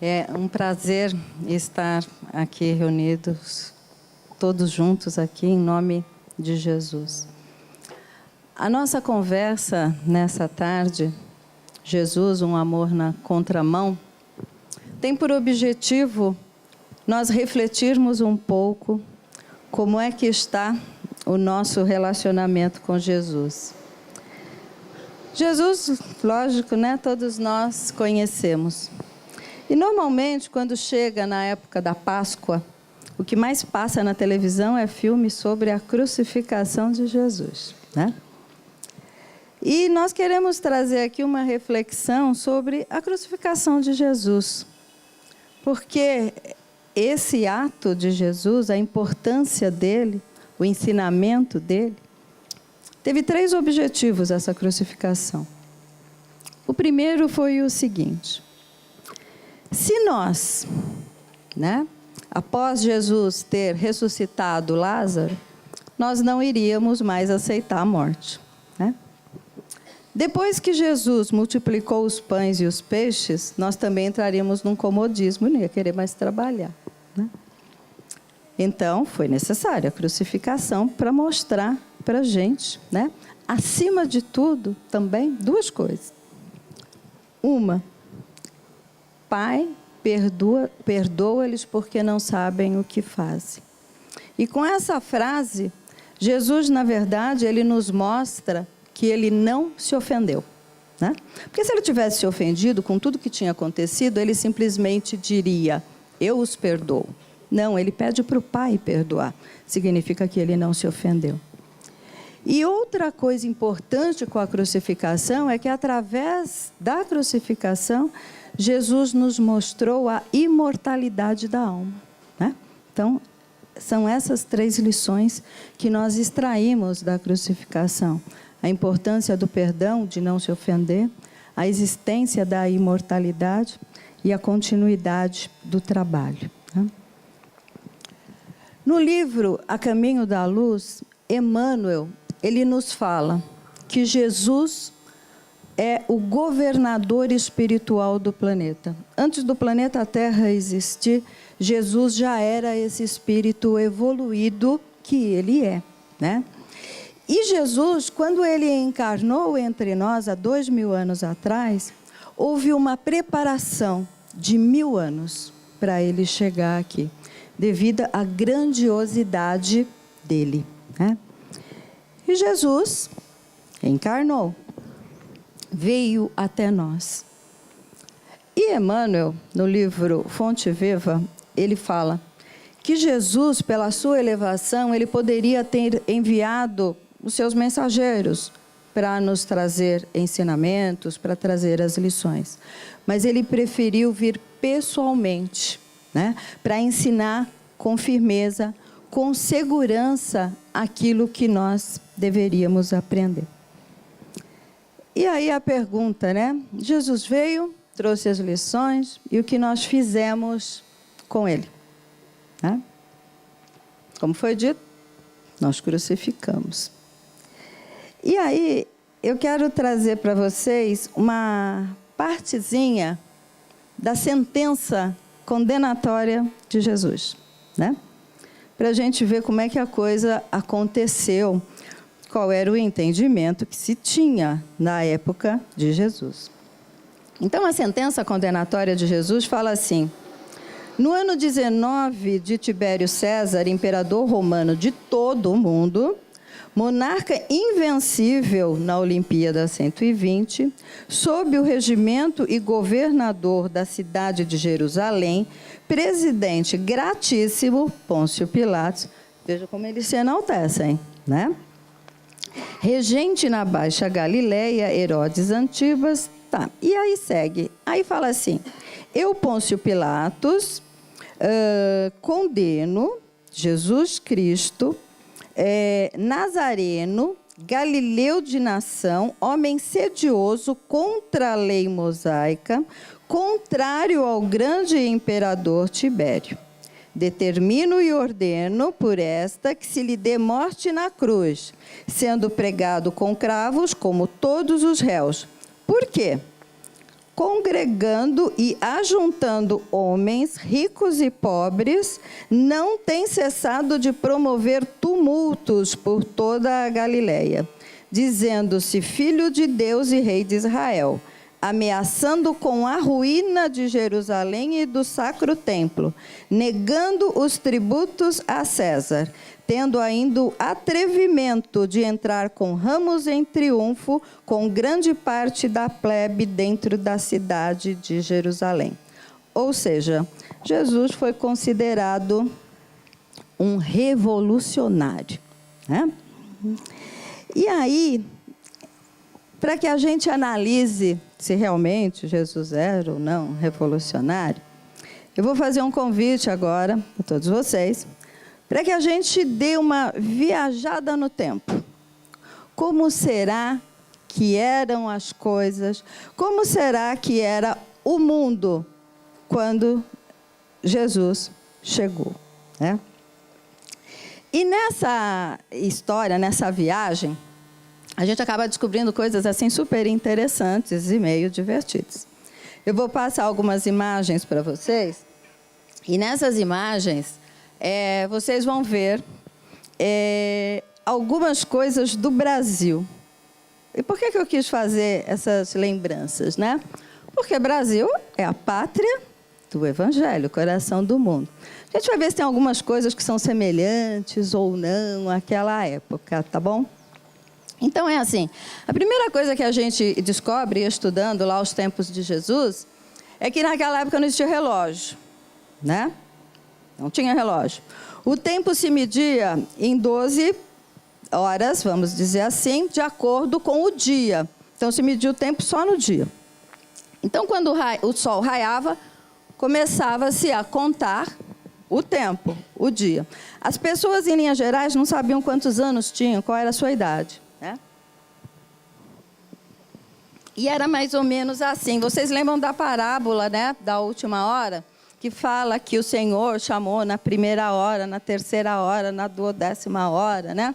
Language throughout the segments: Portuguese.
É um prazer estar aqui reunidos, todos juntos aqui, em nome de Jesus. A nossa conversa nessa tarde, Jesus, um amor na contramão, tem por objetivo nós refletirmos um pouco como é que está o nosso relacionamento com Jesus. Jesus, lógico, né? Todos nós conhecemos. E normalmente, quando chega na época da Páscoa, o que mais passa na televisão é filme sobre a crucificação de Jesus, né? E nós queremos trazer aqui uma reflexão sobre a crucificação de Jesus. Porque esse ato de Jesus, a importância dele, o ensinamento dele, teve 3 objetivos essa crucificação. O primeiro foi o seguinte: se nós, né, após Jesus ter ressuscitado Lázaro, nós não iríamos mais aceitar a morte, né? Depois que Jesus multiplicou os pães e os peixes, nós também entraríamos num comodismo, não ia querer mais trabalhar, né? Então, foi necessária a crucificação para mostrar para a gente, né? Acima de tudo, também, 2 coisas. Uma, Pai, perdoa-lhes porque não sabem o que fazem. E com essa frase, Jesus, na verdade, ele nos mostra que ele não se ofendeu, né? Porque se ele tivesse se ofendido com tudo que tinha acontecido, ele simplesmente diria, eu os perdoo. Não, ele pede para o Pai perdoar. Significa que ele não se ofendeu. E outra coisa importante com a crucificação é que, através da crucificação, Jesus nos mostrou a imortalidade da alma, né? Então, são essas 3 lições que nós extraímos da crucificação. A importância do perdão, de não se ofender, a existência da imortalidade e a continuidade do trabalho, né? No livro A Caminho da Luz, Emmanuel, ele nos fala que Jesus é o governador espiritual do planeta. Antes do planeta Terra existir, Jesus já era esse espírito evoluído que ele é, né? E Jesus, quando ele encarnou entre nós há 2000 anos atrás, houve uma preparação de 1000 anos para ele chegar aqui, devido à grandiosidade dele, né? E Jesus encarnou, veio até nós. E Emmanuel, no livro Fonte Viva, ele fala que Jesus, pela sua elevação, ele poderia ter enviado os seus mensageiros para nos trazer ensinamentos, para trazer as lições. Mas ele preferiu vir pessoalmente, né, para ensinar com firmeza, com segurança, aquilo que nós deveríamos aprender. E aí a pergunta, né? Jesus veio, trouxe as lições, e o que nós fizemos com ele, né? Como foi dito, nós crucificamos. E aí, eu quero trazer para vocês uma partezinha da sentença condenatória de Jesus, né? Para a gente ver como é que a coisa aconteceu, qual era o entendimento que se tinha na época de Jesus. Então, a sentença condenatória de Jesus fala assim: no ano 19 de Tibério César, imperador romano de todo o mundo, monarca invencível na Olimpíada 120, sob o regimento e governador da cidade de Jerusalém, presidente gratíssimo, Pôncio Pilatos, veja como eles se enaltecem, né? Regente na Baixa Galileia, Herodes Antipas, tá. E aí segue, aí fala assim: eu, Pôncio Pilatos, condeno Jesus Cristo, Nazareno, Galileu de nação, homem sedioso contra a lei mosaica, contrário ao grande imperador Tibério. Determino e ordeno por esta que se lhe dê morte na cruz, sendo pregado com cravos como todos os réus. Por quê? congregando e ajuntando homens, ricos e pobres, não tem cessado de promover tumultos por toda a Galileia, dizendo-se filho de Deus e rei de Israel, ameaçando com a ruína de Jerusalém e do sacro templo, negando os tributos a César, tendo ainda o atrevimento de entrar com ramos em triunfo, com grande parte da plebe dentro da cidade de Jerusalém. Ou seja, Jesus foi considerado um revolucionário, né? E aí, para que a gente analise se realmente Jesus era ou não revolucionário, eu vou fazer um convite agora a todos vocês, para que a gente dê uma viajada no tempo. Como será que eram as coisas? Como será que era o mundo quando Jesus chegou, né? E nessa história, nessa viagem, a gente acaba descobrindo coisas assim super interessantes e meio divertidas. Eu vou passar algumas imagens para vocês, e nessas imagens vocês vão ver algumas coisas do Brasil. E por que eu quis fazer essas lembranças, né? Porque Brasil é a pátria do Evangelho, o coração do mundo. A gente vai ver se tem algumas coisas que são semelhantes ou não àquela época, tá bom? Então é assim, a primeira coisa que a gente descobre estudando lá os tempos de Jesus é que naquela época não existia relógio, né? Não tinha relógio. O tempo se media em 12 horas, vamos dizer assim, de acordo com o dia. Então se media o tempo só no dia. Então quando o sol raiava, começava-se a contar o tempo, o dia. As pessoas, em linhas gerais, não sabiam quantos anos tinham, qual era a sua idade, né? E era mais ou menos assim. Vocês lembram da parábola, né, da última hora? Que fala que o Senhor chamou na primeira hora, na terceira hora, na 12ª hora, né?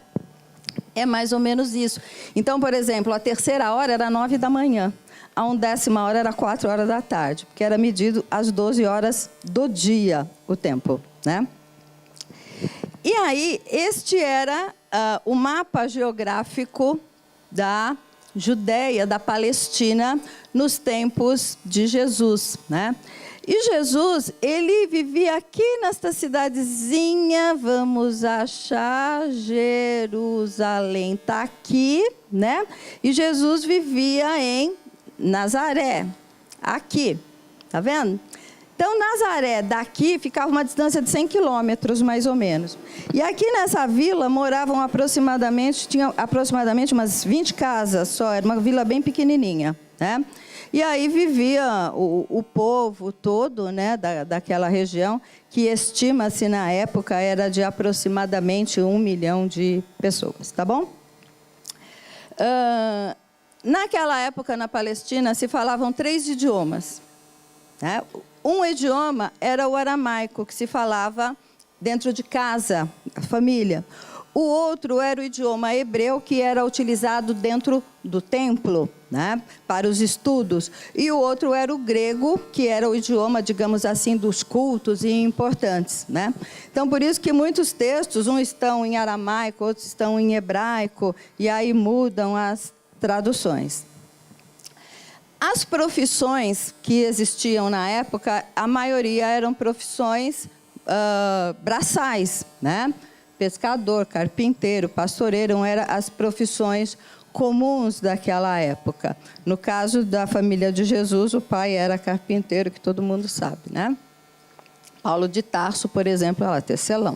É mais ou menos isso. Então, por exemplo, a terceira hora era 9 da manhã. A 10ª hora era 4 horas da tarde, porque era medido às 12 horas do dia o tempo, né? E aí, este era o mapa geográfico da Judeia, da Palestina, nos tempos de Jesus, né? E Jesus, ele vivia aqui nesta cidadezinha, vamos achar, Jerusalém, está aqui, né? E Jesus vivia em Nazaré, aqui, tá vendo? Então, Nazaré, daqui, ficava uma distância de 100 quilômetros, mais ou menos. E aqui nessa vila moravam tinha aproximadamente umas 20 casas só, era uma vila bem pequenininha, né? E aí vivia o povo todo, né, daquela região, que estima-se na época era de aproximadamente 1 milhão de pessoas, tá bom? Naquela época, na Palestina, se falavam 3 idiomas, né? Um idioma era o aramaico, que se falava dentro de casa, a família. O outro era o idioma hebreu, que era utilizado dentro do templo, né, para os estudos. E o outro era o grego, que era o idioma, digamos assim, dos cultos e importantes, né? Então, por isso que muitos textos, uns estão em aramaico, outros estão em hebraico, e aí mudam as traduções. As profissões que existiam na época, a maioria eram profissões braçais, né? Pescador, carpinteiro, pastoreiro, eram as profissões comuns daquela época. No caso da família de Jesus, o pai era carpinteiro, que todo mundo sabe, né? Paulo de Tarso, por exemplo, era tecelão.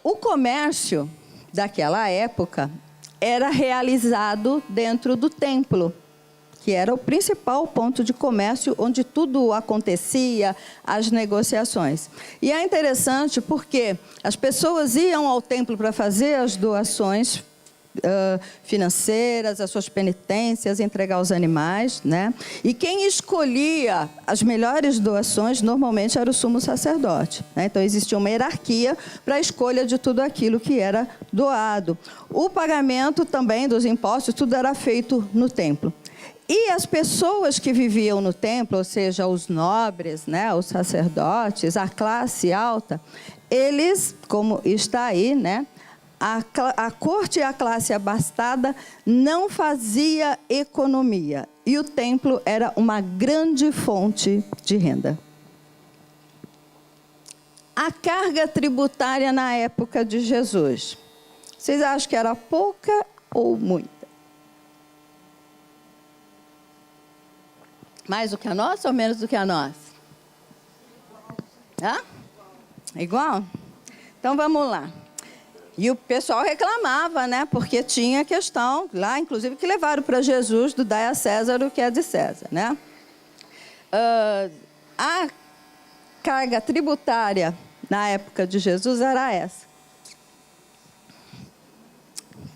O comércio daquela época era realizado dentro do templo, que era o principal ponto de comércio onde tudo acontecia, as negociações. E é interessante porque as pessoas iam ao templo para fazer as doações financeiras, as suas penitências, entregar os animais, né? E quem escolhia as melhores doações normalmente era o sumo sacerdote, né? Então existia uma hierarquia para a escolha de tudo aquilo que era doado. O pagamento também dos impostos, tudo era feito no templo. E as pessoas que viviam no templo, ou seja, os nobres, né, os sacerdotes, a classe alta, eles, como está aí, né, a corte e a classe abastada não fazia economia. E o templo era uma grande fonte de renda. A carga tributária na época de Jesus. Vocês acham que era pouca ou muita? Mais do que a nossa ou menos do que a nossa? Hã? Igual? Então vamos lá. E o pessoal reclamava, né? Porque tinha questão lá, inclusive, que levaram para Jesus do dai a César o que é de César, né? A carga tributária na época de Jesus era essa.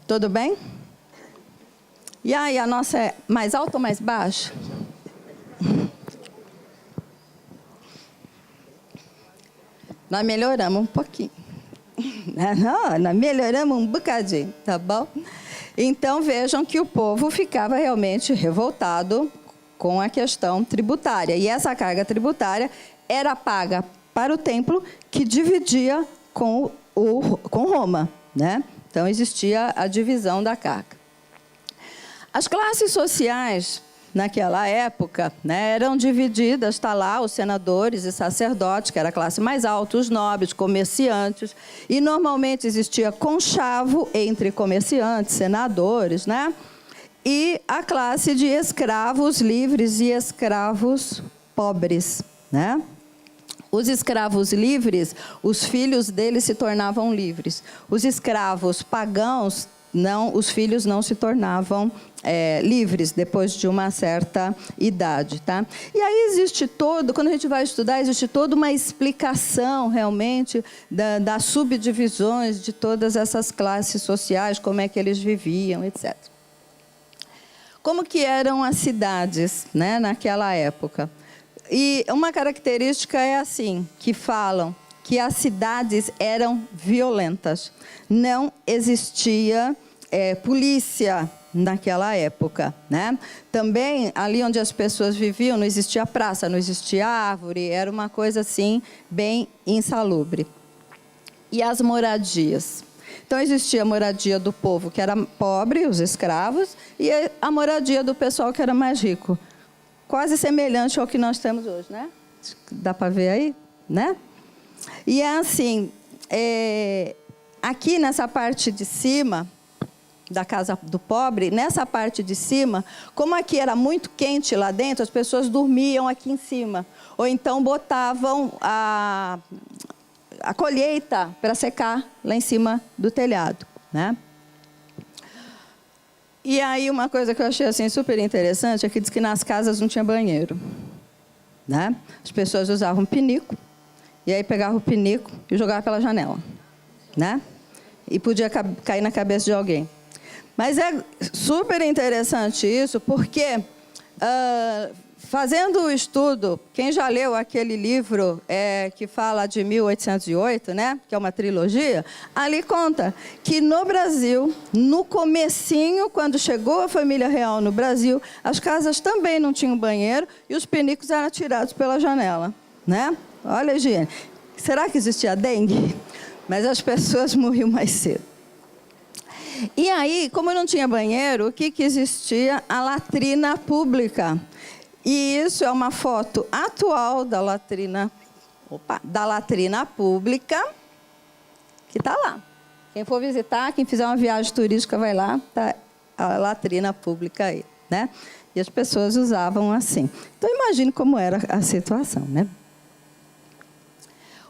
Tudo bem? E aí, a nossa é mais alta ou mais baixa? Nós melhoramos um pouquinho. Não, nós melhoramos um bocadinho, tá bom? Então, vejam que o povo ficava realmente revoltado com a questão tributária. E essa carga tributária era paga para o templo, que dividia com Roma, né? Então, existia a divisão da carga. As classes sociais, naquela época, né, eram divididas, está lá, os senadores e sacerdotes, que era a classe mais alta, os nobres, comerciantes, e normalmente existia conchavo entre comerciantes, senadores, né? E a classe de escravos livres e escravos pobres, né? Os escravos livres, os filhos deles se tornavam livres. Os escravos pagãos, não, os filhos não se tornavam livres depois de uma certa idade, tá? E aí existe quando a gente vai estudar, existe toda uma explicação realmente das subdivisões de todas essas classes sociais, como é que eles viviam, etc. Como que eram as cidades, né, naquela época? E uma característica é assim, que falam que as cidades eram violentas. Não existia polícia naquela época, né? Também, ali onde as pessoas viviam, não existia praça, não existia árvore, era uma coisa assim, bem insalubre. E as moradias? Então, existia a moradia do povo que era pobre, os escravos, e a moradia do pessoal que era mais rico. Quase semelhante ao que nós temos hoje, né? Dá para ver aí, né? E é assim, aqui nessa parte de cima da casa do pobre, nessa parte de cima, como aqui era muito quente lá dentro, as pessoas dormiam aqui em cima. Ou então botavam a colheita para secar lá em cima do telhado, né? E aí uma coisa que eu achei assim super interessante é que diz que nas casas não tinha banheiro, né? As pessoas usavam pinico, e aí pegavam o pinico e jogavam pela janela, né? E podia cair na cabeça de alguém. Mas é super interessante isso, porque fazendo o estudo, quem já leu aquele livro que fala de 1808, né, que é uma trilogia, ali conta que no Brasil, no comecinho, quando chegou a família real no Brasil, as casas também não tinham banheiro e os pinicos eram tirados pela janela, né? Olha a higiene. Será que existia dengue? Mas as pessoas morriam mais cedo. E aí, como não tinha banheiro, o que existia? A latrina pública. E isso é uma foto atual da latrina pública, que está lá. Quem for visitar, quem fizer uma viagem turística, vai lá, está a latrina pública aí, né? E as pessoas usavam assim. Então, imagine como era a situação, né?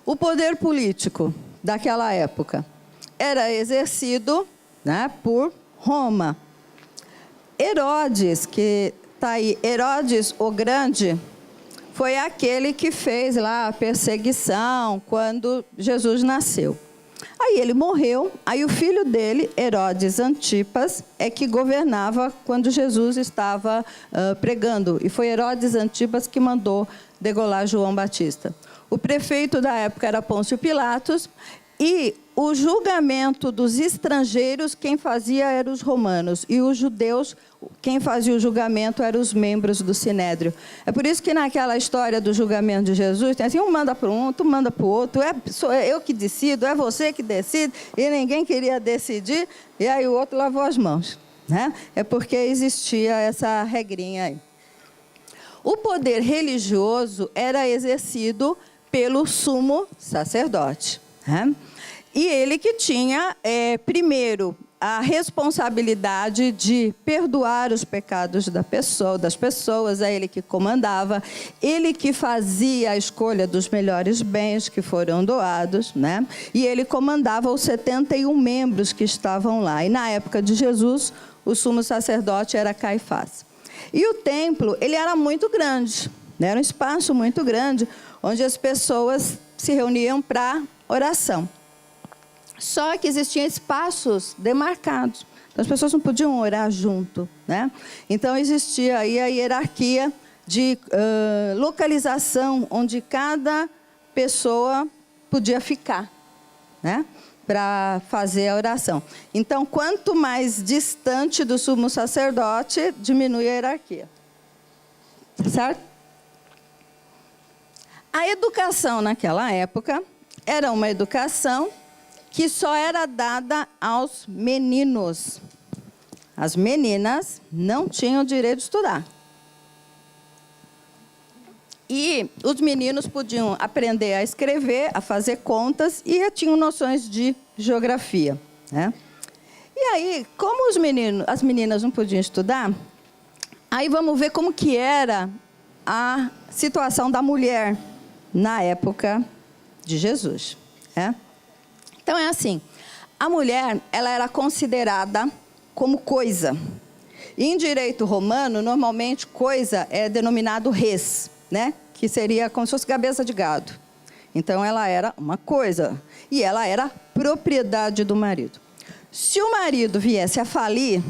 O poder político daquela época era exercido, né, por Roma. Herodes, que está aí, Herodes o Grande, foi aquele que fez lá a perseguição quando Jesus nasceu. Aí ele morreu, aí o filho dele, Herodes Antipas, é que governava quando Jesus estava pregando. E foi Herodes Antipas que mandou degolar João Batista. O prefeito da época era Pôncio Pilatos, E o julgamento dos estrangeiros, quem fazia eram os romanos. E os judeus, quem fazia o julgamento eram os membros do Sinédrio. É por isso que naquela história do julgamento de Jesus, tem assim, um manda para um, outro manda para o outro. Sou eu que decido, é você que decide. E ninguém queria decidir. E aí o outro lavou as mãos. Né? É porque existia essa regrinha aí. O poder religioso era exercido pelo sumo sacerdote. Né? E ele que tinha, primeiro, a responsabilidade de perdoar os pecados das pessoas, é ele que comandava, ele que fazia a escolha dos melhores bens que foram doados, né? E ele comandava os 71 membros que estavam lá. E na época de Jesus, o sumo sacerdote era Caifás. E o templo, ele era muito grande, né? Era um espaço muito grande, onde as pessoas se reuniam para oração. Só que existiam espaços demarcados. Então, as pessoas não podiam orar junto, né? Então, existia aí a hierarquia de localização, onde cada pessoa podia ficar, né? Para fazer a oração. Então, quanto mais distante do sumo sacerdote, diminui a hierarquia. Certo? A educação naquela época era uma educação que só era dada aos meninos. As meninas não tinham direito de estudar. E os meninos podiam aprender a escrever, a fazer contas e tinham noções de geografia. Né? E aí, como as meninas não podiam estudar, aí vamos ver como que era a situação da mulher na época de Jesus. Né? Então, é assim, a mulher ela era considerada como coisa. E em direito romano, normalmente, coisa é denominado res, né? Que seria como se fosse cabeça de gado. Então, ela era uma coisa. E ela era propriedade do marido. Se o marido viesse a falir,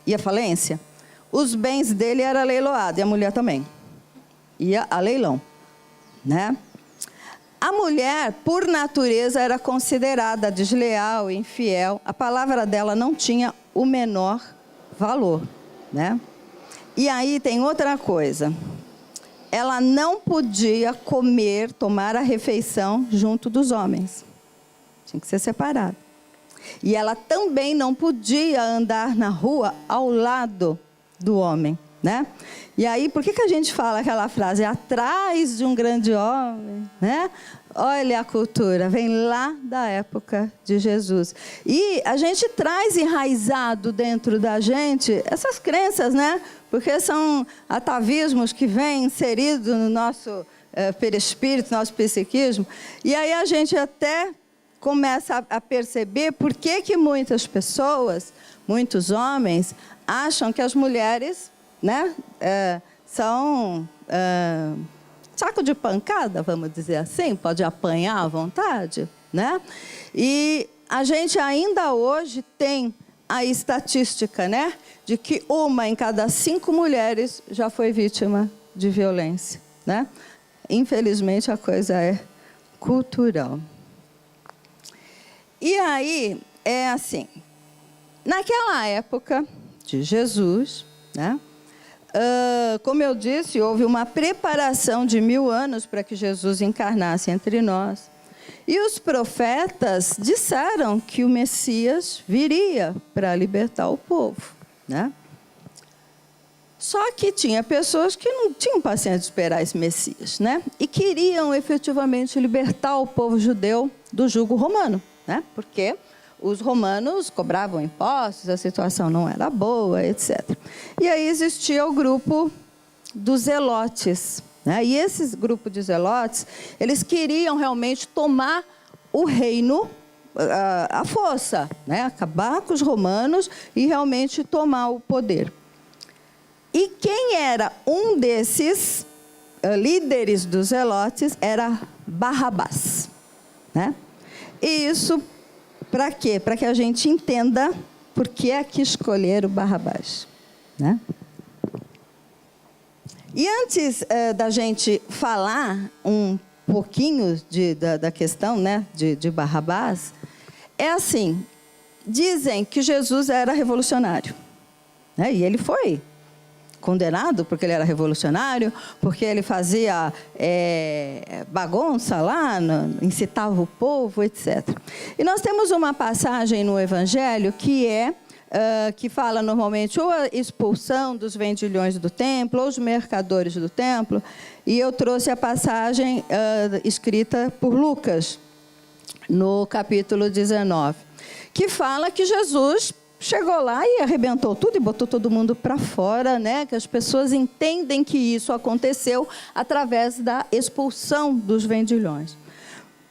ia à falência, os bens dele eram leiloados, e a mulher também. Ia a leilão, né? A mulher, por natureza, era considerada desleal, infiel. A palavra dela não tinha o menor valor, né? E aí tem outra coisa. Ela não podia comer, tomar a refeição junto dos homens. Tinha que ser separada. E ela também não podia andar na rua ao lado do homem, né? E aí, por que a gente fala aquela frase, atrás de um grande homem, né? Olha a cultura, vem lá da época de Jesus. E a gente traz enraizado dentro da gente essas crenças, né? Porque são atavismos que vêm inseridos no nosso perispírito, nosso psiquismo. E aí a gente até começa a perceber por que muitas pessoas, muitos homens, acham que as mulheres, né, são saco de pancada, vamos dizer assim, pode apanhar à vontade, né? E a gente ainda hoje tem a estatística, né, de que 1 em cada 5 mulheres já foi vítima de violência, né? Infelizmente, a coisa é cultural. E aí, é assim, naquela época de Jesus, né? Como eu disse, houve uma preparação de 1000 anos para que Jesus encarnasse entre nós. E os profetas disseram que o Messias viria para libertar o povo, né? Só que tinha pessoas que não tinham paciência de esperar esse Messias, né? E queriam efetivamente libertar o povo judeu do jugo romano, né? Porque os romanos cobravam impostos, a situação não era boa, etc. E aí existia o grupo dos zelotes, né? E esse grupo de zelotes, eles queriam realmente tomar o reino à força, né? Acabar com os romanos e realmente tomar o poder. E quem era um desses líderes dos zelotes era Barrabás, né? E isso para quê? Para que a gente entenda por que é que escolheram Barrabás, né? E antes da gente falar um pouquinho da questão, né, de Barrabás, é assim, dizem que Jesus era revolucionário, né? E ele foi condenado porque ele era revolucionário, porque ele fazia bagunça lá, incitava o povo, etc. E nós temos uma passagem no Evangelho que fala normalmente ou a expulsão dos vendilhões do templo, ou os mercadores do templo, e eu trouxe a passagem escrita por Lucas, no capítulo 19, que fala que Jesus chegou lá e arrebentou tudo e botou todo mundo para fora, né? Que as pessoas entendem que isso aconteceu através da expulsão dos vendilhões.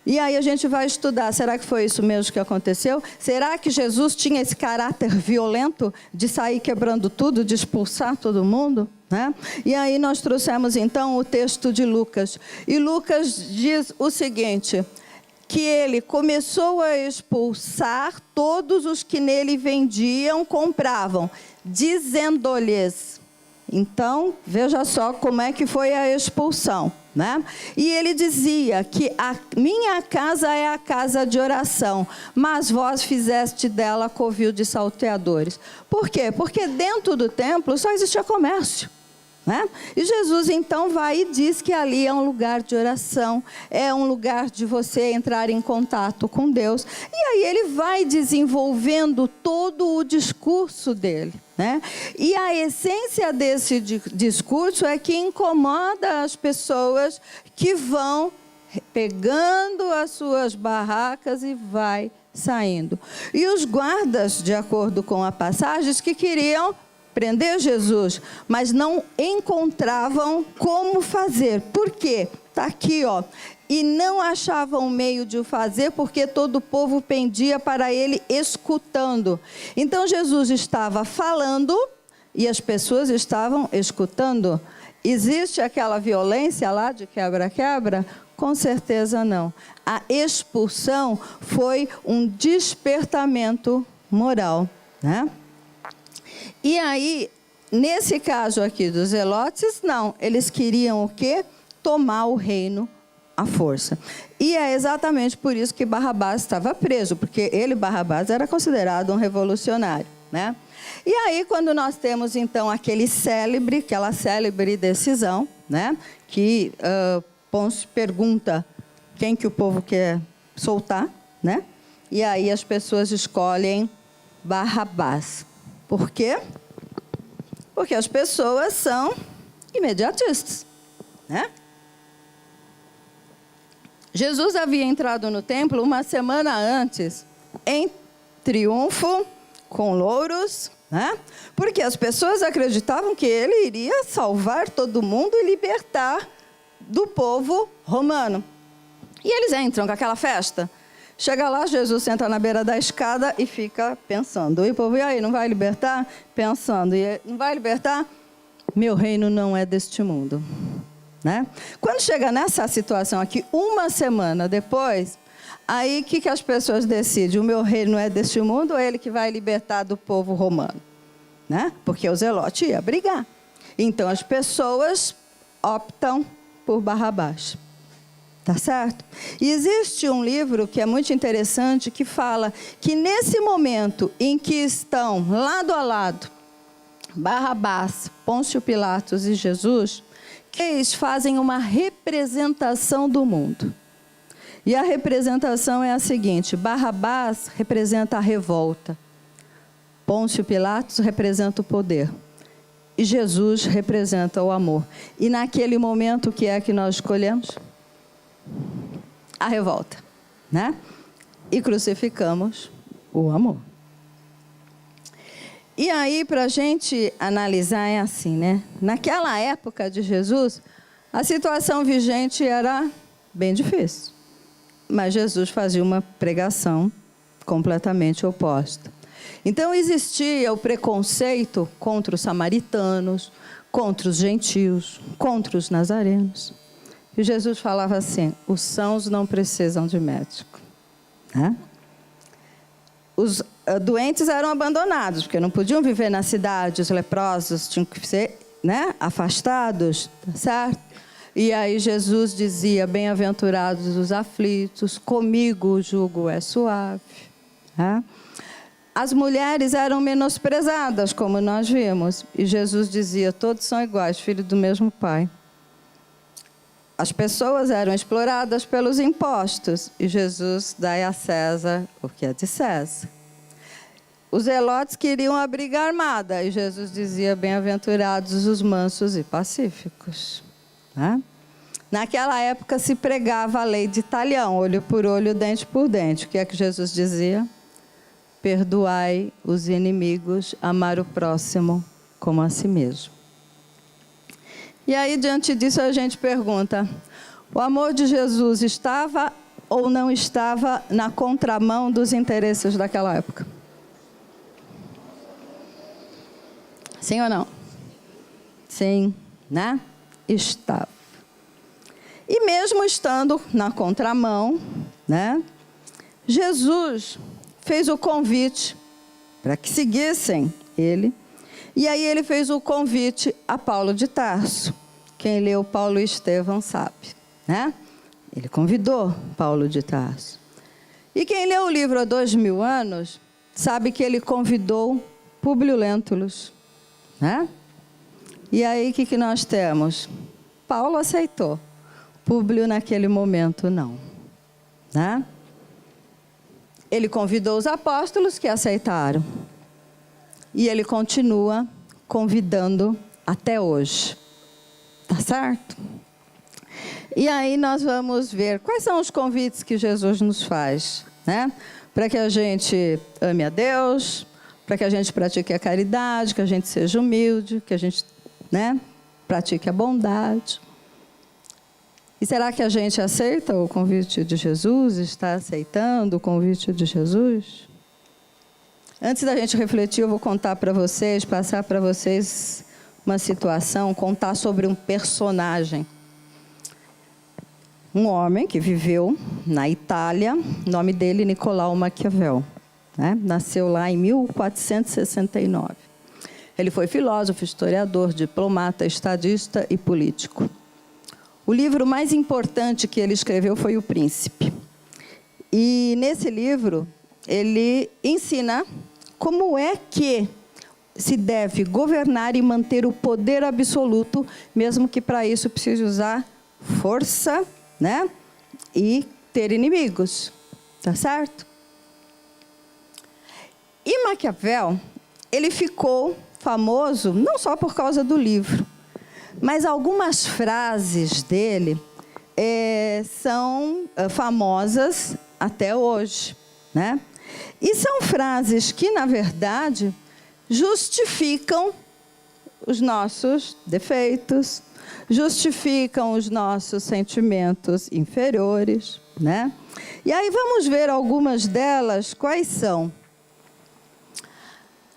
E aí a gente vai estudar, será que foi isso mesmo que aconteceu? Será que Jesus tinha esse caráter violento de sair quebrando tudo, de expulsar todo mundo? Né? E aí nós trouxemos então o texto de Lucas. E Lucas diz o seguinte, que ele começou a expulsar todos os que nele vendiam, compravam, dizendo-lhes. Então, veja só como é que foi a expulsão, né? E ele dizia que a minha casa é a casa de oração, mas vós fizeste dela covil de salteadores. Por quê? Porque dentro do templo só existia comércio, né? E Jesus então vai e diz que ali é um lugar de oração, é um lugar de você entrar em contato com Deus. E aí ele vai desenvolvendo todo o discurso dele, né? E a essência desse discurso é que incomoda as pessoas que vão pegando as suas barracas e vai saindo. E os guardas, de acordo com a passagem, que queriam prender Jesus, mas não encontravam como fazer. Por quê? Está aqui, ó. E não achavam meio de o fazer, porque todo o povo pendia para ele escutando. Então Jesus estava falando e as pessoas estavam escutando. Existe aquela violência lá de quebra-quebra? Com certeza não. A expulsão foi um despertamento moral, né? E aí, nesse caso aqui dos zelotes, não. Eles queriam o quê? Tomar o reino à força. E é exatamente por isso que Barrabás estava preso, porque ele, Barrabás, era considerado um revolucionário, né? E aí, quando nós temos, então, aquela célebre decisão, né? Que Pôncio pergunta quem que o povo quer soltar, né? E aí as pessoas escolhem Barrabás. Por quê? Porque as pessoas são imediatistas, né? Jesus havia entrado no templo uma semana antes, em triunfo, com louros, né? Porque as pessoas acreditavam que ele iria salvar todo mundo e libertar do povo romano. E eles entram com aquela festa. Chega lá, Jesus senta na beira da escada e fica pensando. E o povo, e aí, não vai libertar? Pensando. E não vai libertar? Meu reino não é deste mundo. Né? Quando chega nessa situação aqui, uma semana depois, aí o que as pessoas decidem? O meu reino não é deste mundo ou ele que vai libertar do povo romano? Né? Porque o zelote ia brigar. Então as pessoas optam por Barrabás. Tá certo? E existe um livro que é muito interessante, que fala que nesse momento em que estão lado a lado, Barrabás, Pôncio Pilatos e Jesus, eles fazem uma representação do mundo. E a representação é a seguinte: Barrabás representa a revolta, Pôncio Pilatos representa o poder, e Jesus representa o amor. E naquele momento, o que é que nós escolhemos? A revolta, né? E crucificamos o amor. E aí, para a gente analisar, é assim, né? Naquela época de Jesus, a situação vigente era bem difícil. Mas Jesus fazia uma pregação completamente oposta. Então, existia o preconceito contra os samaritanos, contra os gentios, contra os nazarenos. E Jesus falava assim: os sãos não precisam de médico. Né? Os doentes eram abandonados, porque não podiam viver na cidade, os leprosos tinham que ser, né, afastados, certo? E aí Jesus dizia, bem-aventurados os aflitos, comigo o jugo é suave. As mulheres eram menosprezadas, como nós vimos. E Jesus dizia, todos são iguais, filhos do mesmo Pai. As pessoas eram exploradas pelos impostos. E Jesus dai a César o que é de César. Os zelotes queriam a briga armada. E Jesus dizia, bem-aventurados os mansos e pacíficos. Naquela época se pregava a lei de talião, olho por olho, dente por dente. O que é que Jesus dizia? Perdoai os inimigos, amar o próximo como a si mesmo. E aí, diante disso, a gente pergunta, o amor de Jesus estava ou não estava na contramão dos interesses daquela época? Sim ou não? Sim, né? Estava. E mesmo estando na contramão, né? Jesus fez o convite para que seguissem ele. E aí ele fez o convite a Paulo de Tarso. Quem leu Paulo e Estevão sabe, né? Ele convidou Paulo de Tarso. E quem leu o livro há 2000 anos, sabe que ele convidou Públio Lentulus, né? E aí o que nós temos? Paulo aceitou. Públio naquele momento não, né? Ele convidou os apóstolos que aceitaram. E ele continua convidando até hoje. Tá certo? E aí nós vamos ver quais são os convites que Jesus nos faz, né? Para que a gente ame a Deus, para que a gente pratique a caridade, que a gente seja humilde, que a gente, né, pratique a bondade. E será que a gente aceita o convite de Jesus? Está aceitando o convite de Jesus? Antes da gente refletir, eu vou contar para vocês, passar para vocês uma situação, contar sobre um personagem. Um homem que viveu na Itália, o nome dele é Nicolau Maquiavel, né? Nasceu lá em 1469. Ele foi filósofo, historiador, diplomata, estadista e político. O livro mais importante que ele escreveu foi O Príncipe. E nesse livro, ele ensina como é que se deve governar e manter o poder absoluto, mesmo que para isso precise usar força, né? E ter inimigos. Tá certo? E Maquiavel, ele ficou famoso não só por causa do livro, mas algumas frases dele são famosas até hoje, né? E são frases que, na verdade, justificam os nossos defeitos, justificam os nossos sentimentos inferiores, né? E aí vamos ver algumas delas, quais são.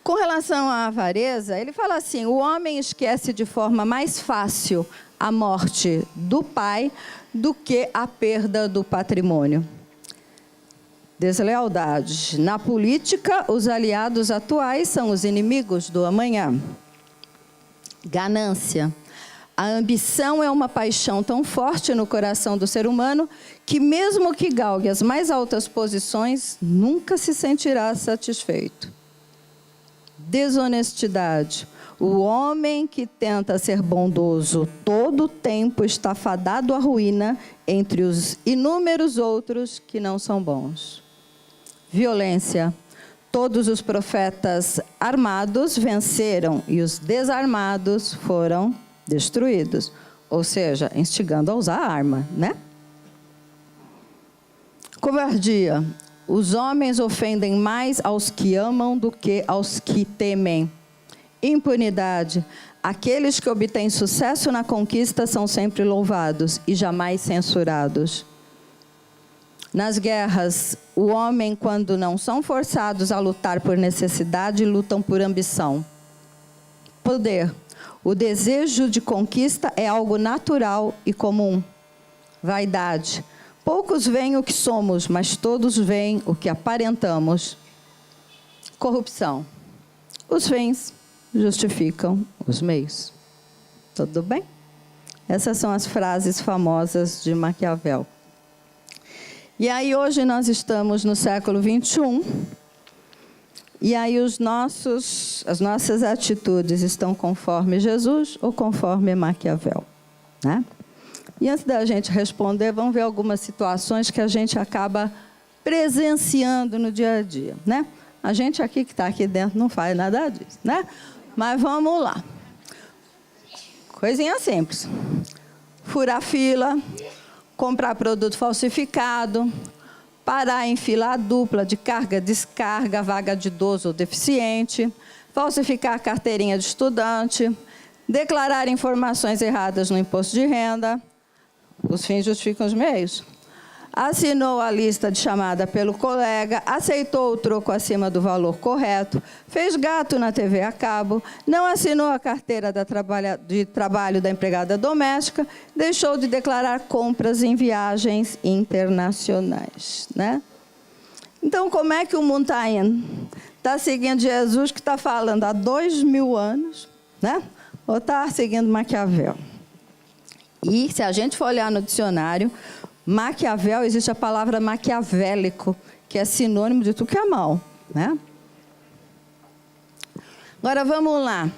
Com relação à avareza, ele fala assim, o homem esquece de forma mais fácil a morte do pai do que a perda do patrimônio. Deslealdade. Na política, os aliados atuais são os inimigos do amanhã. Ganância. A ambição é uma paixão tão forte no coração do ser humano que, mesmo que galgue as mais altas posições, nunca se sentirá satisfeito. Desonestidade. O homem que tenta ser bondoso todo o tempo está fadado à ruína entre os inúmeros outros que não são bons. Violência. Todos os profetas armados venceram e os desarmados foram destruídos. Ou seja, instigando a usar a arma, né? Covardia. Os homens ofendem mais aos que amam do que aos que temem. Impunidade. Aqueles que obtêm sucesso na conquista são sempre louvados e jamais censurados. Nas guerras, o homem, quando não são forçados a lutar por necessidade, lutam por ambição. Poder. O desejo de conquista é algo natural e comum. Vaidade. Poucos veem o que somos, mas todos veem o que aparentamos. Corrupção. Os fins justificam os meios. Tudo bem? Essas são as frases famosas de Maquiavel. E aí hoje nós estamos no século 21, e aí as nossas atitudes estão conforme Jesus ou conforme Maquiavel, né? E antes da gente responder, vamos ver algumas situações que a gente acaba presenciando no dia a dia, né? A gente aqui que está aqui dentro não faz nada disso, né? Mas vamos lá. Coisinha simples. Furar fila, comprar produto falsificado, parar em fila dupla de carga, descarga, vaga de idoso ou deficiente, falsificar a carteirinha de estudante, declarar informações erradas no imposto de renda, os fins justificam os meios. Assinou a lista de chamada pelo colega, aceitou o troco acima do valor correto, fez gato na TV a cabo, não assinou a carteira de trabalho da empregada doméstica, deixou de declarar compras em viagens internacionais, né? Então, como é que o mundo está indo? Está seguindo Jesus, que está falando há 2000 anos, né? Ou está seguindo Maquiavel? E, se a gente for olhar no dicionário, Maquiavel, existe a palavra maquiavélico, que é sinônimo de tudo que é mal, né? Agora, vamos lá.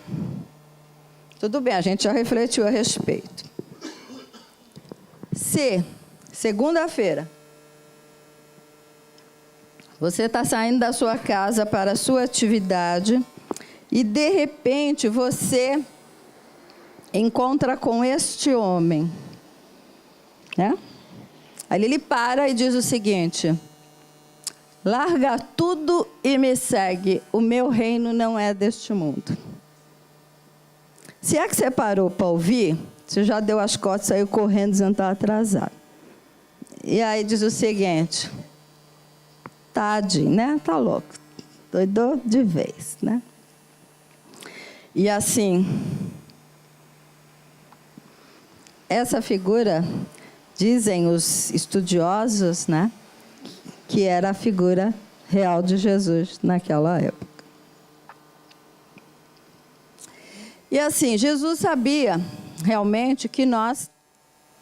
Tudo bem, a gente já refletiu a respeito. Se, segunda-feira, você está saindo da sua casa para a sua atividade e, de repente, você encontra com este homem, né? Aí ele para e diz o seguinte: larga tudo e me segue, o meu reino não é deste mundo. Se é que você parou para ouvir, você já deu as costas, saiu correndo, dizendo que está atrasado. E aí diz o seguinte: tadinho, né? Tá louco, doidou de vez, né? E assim, essa figura, dizem os estudiosos, né, que era a figura real de Jesus naquela época. E assim, Jesus sabia realmente que nós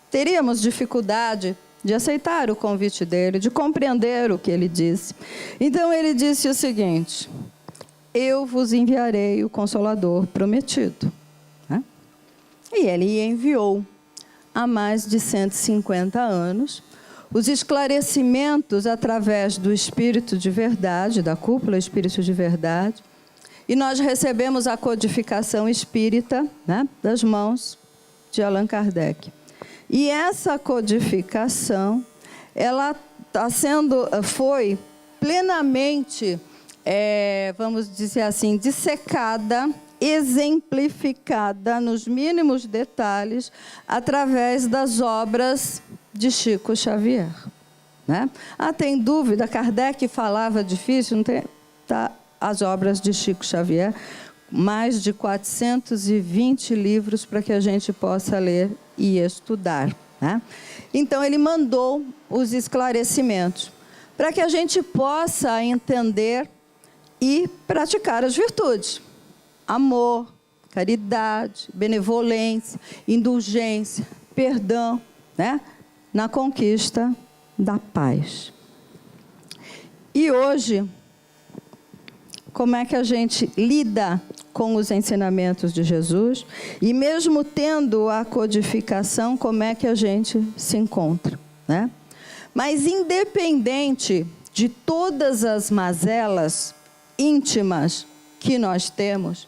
teríamos dificuldade de aceitar o convite dele, de compreender o que ele disse. Então ele disse o seguinte: eu vos enviarei o Consolador prometido, né? E ele enviou. Há mais de 150 anos, os esclarecimentos através do Espírito de Verdade, da cúpula Espírito de Verdade, e nós recebemos a codificação espírita, né, das mãos de Allan Kardec. E essa codificação, ela foi plenamente, vamos dizer assim, dissecada, exemplificada nos mínimos detalhes através das obras de Chico Xavier, né? Ah, tem dúvida? Kardec falava difícil? Não tem? Tá, as obras de Chico Xavier, mais de 420 livros para que a gente possa ler e estudar, né? Então, ele mandou os esclarecimentos para que a gente possa entender e praticar as virtudes. Amor, caridade, benevolência, indulgência, perdão, né? Na conquista da paz. E hoje, como é que a gente lida com os ensinamentos de Jesus? E mesmo tendo a codificação, como é que a gente se encontra, né? Mas independente de todas as mazelas íntimas que nós temos,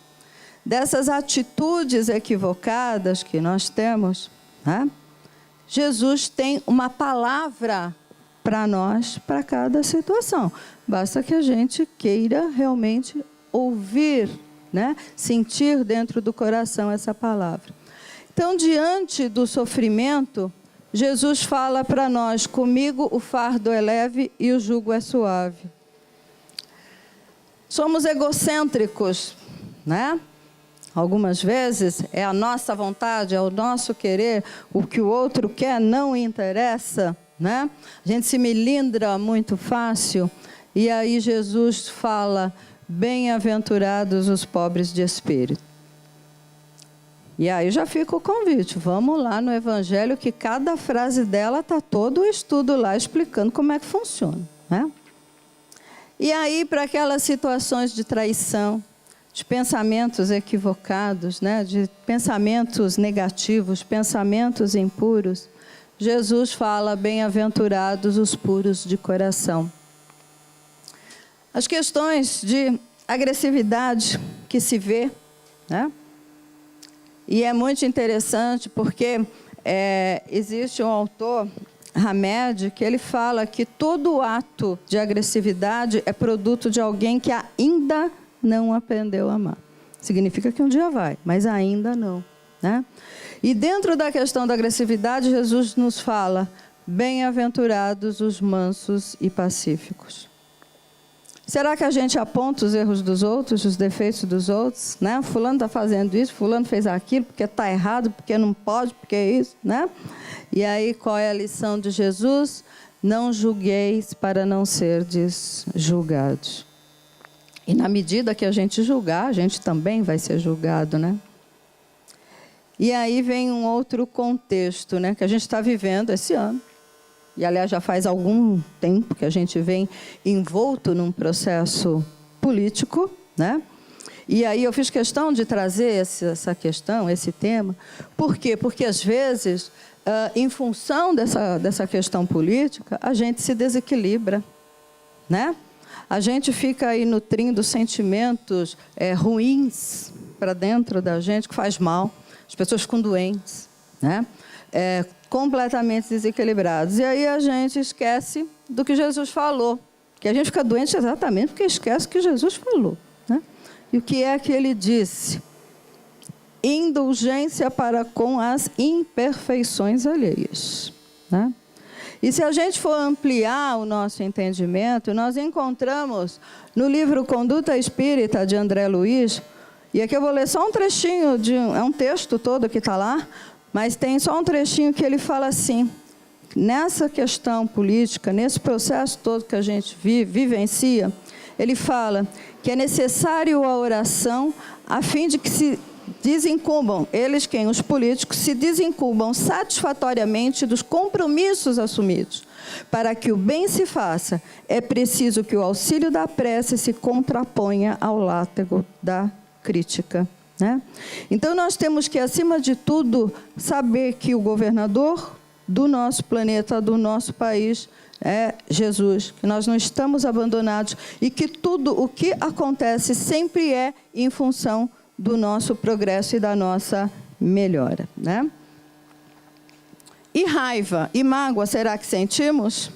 dessas atitudes equivocadas que nós temos, né? Jesus tem uma palavra para nós, para cada situação. Basta que a gente queira realmente ouvir, né? Sentir dentro do coração essa palavra. Então, diante do sofrimento, Jesus fala para nós: comigo o fardo é leve e o jugo é suave. Somos egocêntricos, né? Algumas vezes é a nossa vontade, é o nosso querer, o que o outro quer não interessa, né? A gente se melindra muito fácil, e aí Jesus fala: bem-aventurados os pobres de espírito. E aí já fica o convite, vamos lá no Evangelho, que cada frase dela está todo o estudo lá explicando como é que funciona, né? E aí, para aquelas situações de traição, de pensamentos equivocados, né? De pensamentos negativos, pensamentos impuros, Jesus fala, bem-aventurados os puros de coração. As questões de agressividade que se vê, né? E é muito interessante porque existe um autor, Hamed, que ele fala que todo ato de agressividade é produto de alguém que ainda não aprendeu a amar. Significa que um dia vai, mas ainda não, né? E dentro da questão da agressividade, Jesus nos fala, bem-aventurados os mansos e pacíficos. Será que a gente aponta os erros dos outros, os defeitos dos outros, né? Fulano está fazendo isso, fulano fez aquilo, porque está errado, porque não pode, porque é isso, né? E aí, qual é a lição de Jesus? Não julgueis para não serdes julgados. E na medida que a gente julgar, a gente também vai ser julgado, né? E aí vem um outro contexto, né? Que a gente está vivendo esse ano. E, aliás, já faz algum tempo que a gente vem envolto num processo político, né? E aí eu fiz questão de trazer essa questão, esse tema. Por quê? Porque, às vezes, em função dessa questão política, a gente se desequilibra, né? A gente fica aí nutrindo sentimentos ruins para dentro da gente, que faz mal. As pessoas ficam doentes, né? Completamente desequilibrados. E aí a gente esquece do que Jesus falou. Que a gente fica doente exatamente porque esquece o que Jesus falou, né? E o que é que ele disse? Indulgência para com as imperfeições alheias, né? E se a gente for ampliar o nosso entendimento, nós encontramos no livro Conduta Espírita, de André Luiz, e aqui eu vou ler só um trechinho, é um texto todo que está lá, mas tem só um trechinho que ele fala assim, nessa questão política, nesse processo todo que a gente vivencia, ele fala que é necessário a oração a fim de que se desincumbam, eles quem? Os políticos, se desincumbam satisfatoriamente dos compromissos assumidos. Para que o bem se faça, é preciso que o auxílio da prece se contraponha ao látego da crítica, né? Então, nós temos que, acima de tudo, saber que o governador do nosso planeta, do nosso país, é Jesus, que nós não estamos abandonados e que tudo o que acontece sempre é em função do nosso progresso e da nossa melhora, né? E raiva e mágoa, será que sentimos?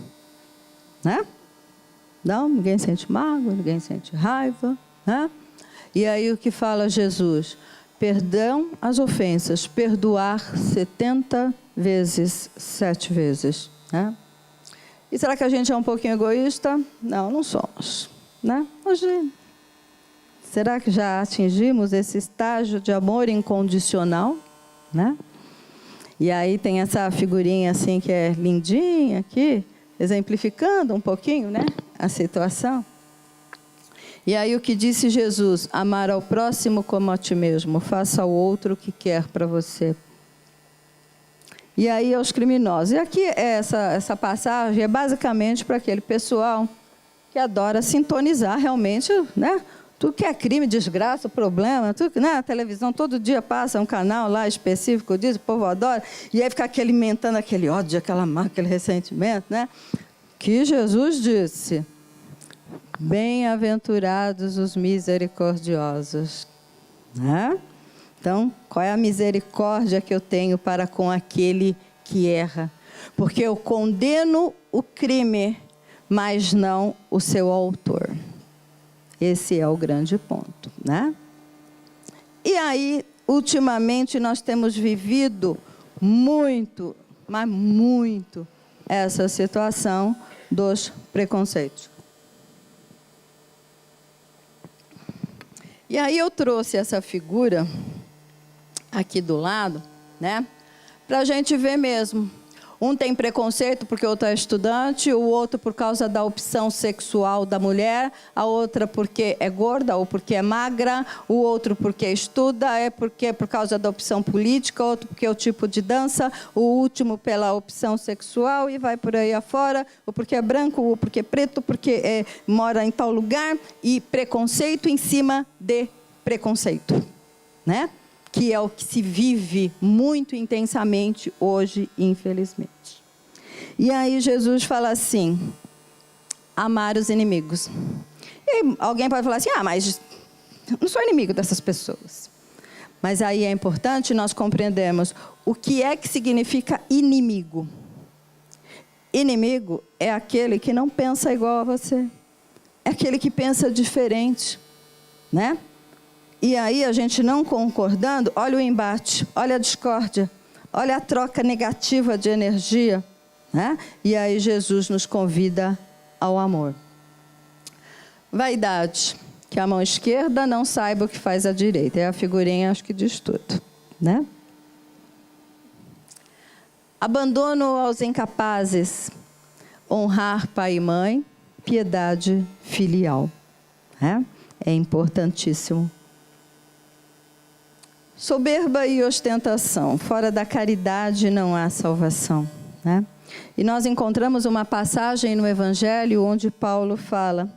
Né? Não, ninguém sente mágoa, ninguém sente raiva, né? E aí o que fala Jesus? Perdão as ofensas, perdoar 70 vezes, 7 vezes. Né? E será que a gente é um pouquinho egoísta? Não, não somos. Né? Hoje, será que já atingimos esse estágio de amor incondicional? Né? E aí tem essa figurinha assim que é lindinha aqui, exemplificando um pouquinho, né, a situação. E aí o que disse Jesus? Amar ao próximo como a ti mesmo. Faça ao outro o que quer para você. E aí aos criminosos. E aqui essa passagem é basicamente para aquele pessoal que adora sintonizar realmente, né? Tudo que é crime, desgraça, problema, tudo, né? A televisão todo dia passa um canal lá específico disso, o povo adora. E aí fica alimentando aquele ódio, aquela mágoa, aquele ressentimento, né? Que Jesus disse... Bem-aventurados os misericordiosos. Né? Então, qual é a misericórdia que eu tenho para com aquele que erra? Porque eu condeno o crime, mas não o seu autor. Esse é o grande ponto, né? E aí, ultimamente, nós temos vivido muito, mas muito, essa situação dos preconceitos. E aí eu trouxe essa figura aqui do lado, né, para a gente ver mesmo Um tem preconceito porque o outro é estudante, o outro por causa da opção sexual da mulher, a outra porque é gorda ou porque é magra, o outro porque estuda, porque por causa da opção política, outro porque é o tipo de dança, o último pela opção sexual e vai por aí afora, ou porque é branco, ou porque é preto, porque mora em tal lugar, e preconceito em cima de preconceito, né? Que é o que se vive muito intensamente hoje, infelizmente. E aí Jesus fala assim, amar os inimigos. E alguém pode falar assim, mas não sou inimigo dessas pessoas. Mas aí é importante nós compreendermos o que é que significa inimigo. Inimigo é aquele que não pensa igual a você. É aquele que pensa diferente, né? E aí a gente não concordando, olha o embate, olha a discórdia, olha a troca negativa de energia, né? E aí Jesus nos convida ao amor. Vaidade, que a mão esquerda não saiba o que faz a direita. É a figurinha, acho que diz tudo, né? Abandono aos incapazes, honrar pai e mãe, piedade filial, né? É importantíssimo. Soberba e ostentação. Fora da caridade não há salvação, né? E nós encontramos uma passagem no Evangelho onde Paulo fala: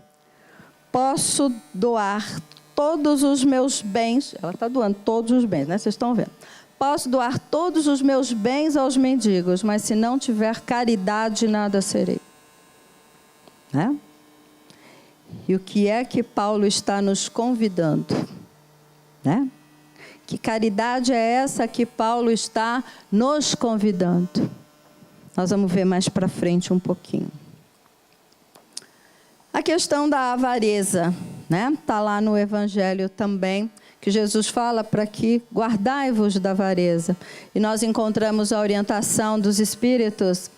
posso doar todos os meus bens. Ela está doando todos os bens, né? Vocês estão vendo. Posso doar todos os meus bens aos mendigos, mas se não tiver caridade, nada serei. Né? E o que é que Paulo está nos convidando? Né? Que caridade é essa que Paulo está nos convidando? Nós vamos ver mais para frente um pouquinho. A questão da avareza, né? Está lá no Evangelho também, que Jesus fala para que guardai-vos da avareza. E nós encontramos a orientação dos espíritos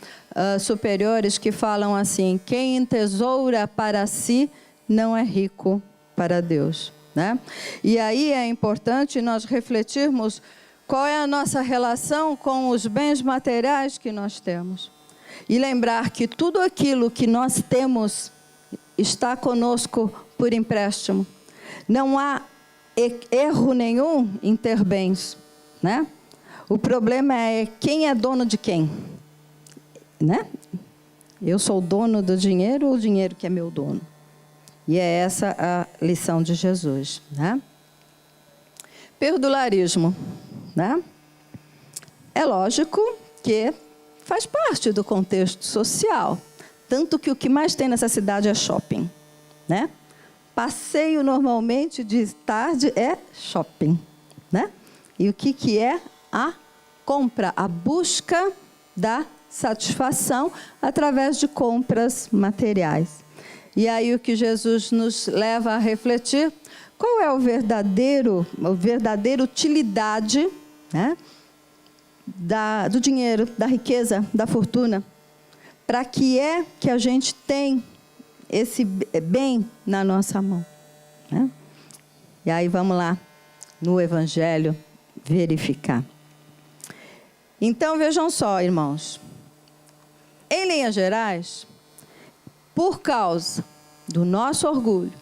superiores que falam assim: quem entesoura para si não é rico para Deus. Né? E aí é importante nós refletirmos qual é a nossa relação com os bens materiais que nós temos. E lembrar que tudo aquilo que nós temos está conosco por empréstimo. Não há erro nenhum em ter bens. Né? O problema é quem é dono de quem. Né? Eu sou dono do dinheiro ou o dinheiro que é meu dono? E é essa a lição de Jesus, né? Perdularismo, né? É lógico que faz parte do contexto social, tanto que o que mais tem nessa cidade é shopping, né? Passeio normalmente de tarde é shopping, né? E o que é a compra, a busca da satisfação através de compras materiais. E aí o que Jesus nos leva a refletir, qual é a verdadeira utilidade, né, do dinheiro, da riqueza, da fortuna? Para que é que a gente tem esse bem na nossa mão? Né? E aí vamos lá, no Evangelho, verificar. Então vejam só, irmãos, em linhas gerais, por causa do nosso orgulho,